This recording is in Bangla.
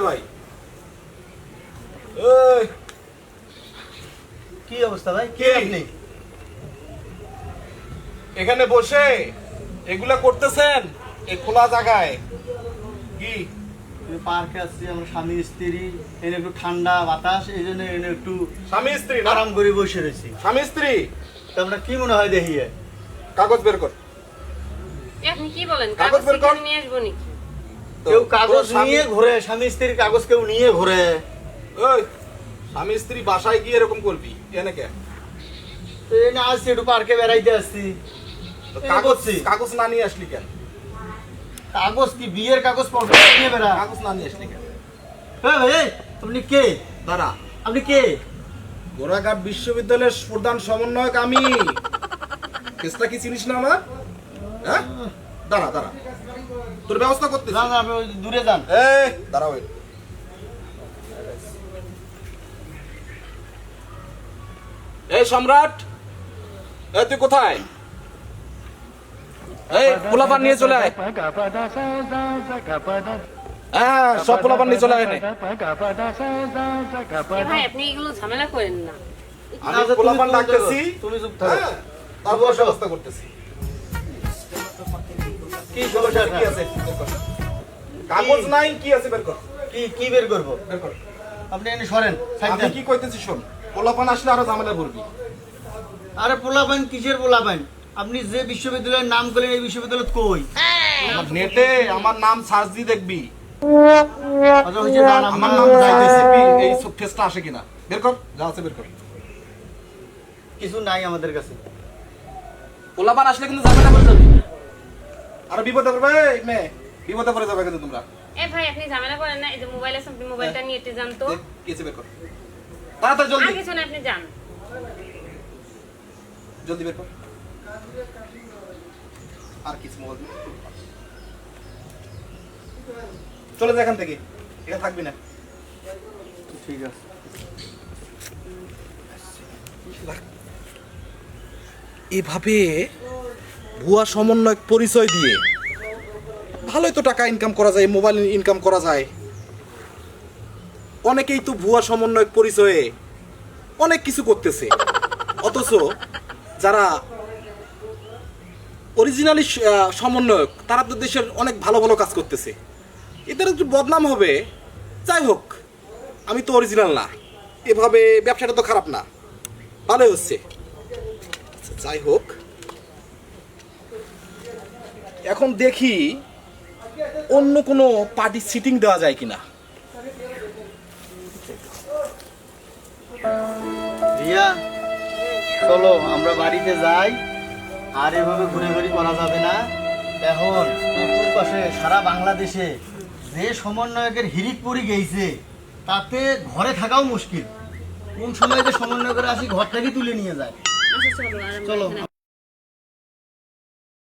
ভাই কি অবস্থা ভাই? কে আপনি? এখানে বসে এগুলা করতেছেন এই খোলা জায়গায়? কি পার্কে আসছি আমরা স্বামী স্ত্রী, এনে একটু ঠান্ডা বাতাস, এই জন্য এনে একটু স্বামী স্ত্রী না? আরাম করে বসে রয়েছি। স্বামী স্ত্রী তা আমরা কি মনে হয় দেখিয়ে? কাগজ বের কর। আপনি কি বলেন? কাগজ কাগজ বের কর। নিয়ে আসবো নাকি? কেউ কাগজ নিয়ে ঘুরে, স্বামী স্ত্রীর কাগজ কেউ নিয়ে ঘুরে। ওই স্বামী স্ত্রী বাসায় গিয়ে এরকম করবি এনে কে? তো এনে আসছি একটু পার্কে বেড়াইতে আসছি। তো এই কাগজ করছি। কাগজ না নিয়ে আসলি কেন? কাগজ কি বিয়ের কাগজ পত্র নিয়ে বেড়া? কাগজ না নিয়ে আসলি কেন? হ্যাঁ ভাই, আপনি কে? দাঁড়া, আপনি কে? গোরাঘাট বিশ্ববিদ্যালয়ের প্রধান সমন্বয়ক আমি। কেসটা কি চিনিস না আমার? হ্যাঁ, দাঁড়া দাঁড়া, তোর ব্যবস্থা করতে। না না, আপনি ওই দূরে যান। দাঁড়া ওই এই সম্রাট, তুই কোথায়? এই পোলাপান নিয়ে চলে আয়। হ্যাঁ, সব পোলাপান নিয়ে চলে আয়। ভাই আপনি এগুলো ঝামেলা করেন না। আমি পোলাপান ডাকতেছি, তুমি চুপ থাকো। তারপর ব্যবস্থা করতেছি। কি সমস্যা? কি আছে? কাগজ নাই, কি আছে বের কর। কি কি বের করবো? বের কর। আপনি এনে সরেন। আমি কি কইতেছি শোন, পোলাপান আসলে আরো ঝামেলা করবি। আরে পোলাপাইন কিসের পোলাপাইন? আপনি যে বিশ্ববিদ্যালয়ের নাম করলেন, এই বিশ্ববিদ্যালয় কই? আমার নেটে আমার নাম সার্চ দিয়ে দেখবি, আচ্ছা হইছে, যান, আমার নাম যাইতেছে এই ফেসটা আসে কিনা। বের কর, যা আছে বের কর। কিছু নাই আমাদের কাছে। পোলাপান আসলে কিন্তু ঝামেলা করে যাবি, আর বিপদে পড়বে মেয়ে, বিপদে পড়ে যাবে কিন্তু তোমরা। ভাই আপনি ঝামেলা করেন না। এই যে মোবাইল আছে, আপনি মোবাইলটা নিয়ে এতে যান তো। কি আছে বের কর, তাড়াতাড়ি জলদি আর কিছু না, আপনি যান। জলদি বের কর। আর কিছু মোবাইল চলে যা এখান থেকে, এটা থাকবি না। ঠিক আছে। এভাবে ভুয়া সমন্বয়ক পরিচয় দিয়ে ভালোই তো টাকা ইনকাম করা যায়, মোবাইল ইনকাম করা যায়। অনেকেই তো ভুয়া সমন্বয়ক পরিচয়ে অনেক কিছু করতেছে, অথচ যারা অরিজিনালি সমন্বয়ক তারা তো দেশের অনেক ভালো ভালো কাজ করতেছে। এদের একটু বদনাম হবে। যাই হোক, আমি তো অরিজিনাল না, এভাবে ব্যবসাটা তো খারাপ না, ভালোই হচ্ছে। যাই হোক, এখন দেখি অন্য কোনো পার্টি সিটিং দেওয়া যায় কিনা। রিয়া, চলো আমরা বাড়িতে যাই। আর এভাবে ঘুরে ঘুরে করা যাবে না। এখন পুকুর পাশে সারা বাংলাদেশে যে সমন্বয়কের হিরিক পড়ে গেছে, তাতে ঘরে থাকাও মুশকিল। কোন সময় যে সমন্বয়কের আসি ঘর থেকে তুলে নিয়ে যায়। আচ্ছা চলো, আর আমরা চলো। এখানে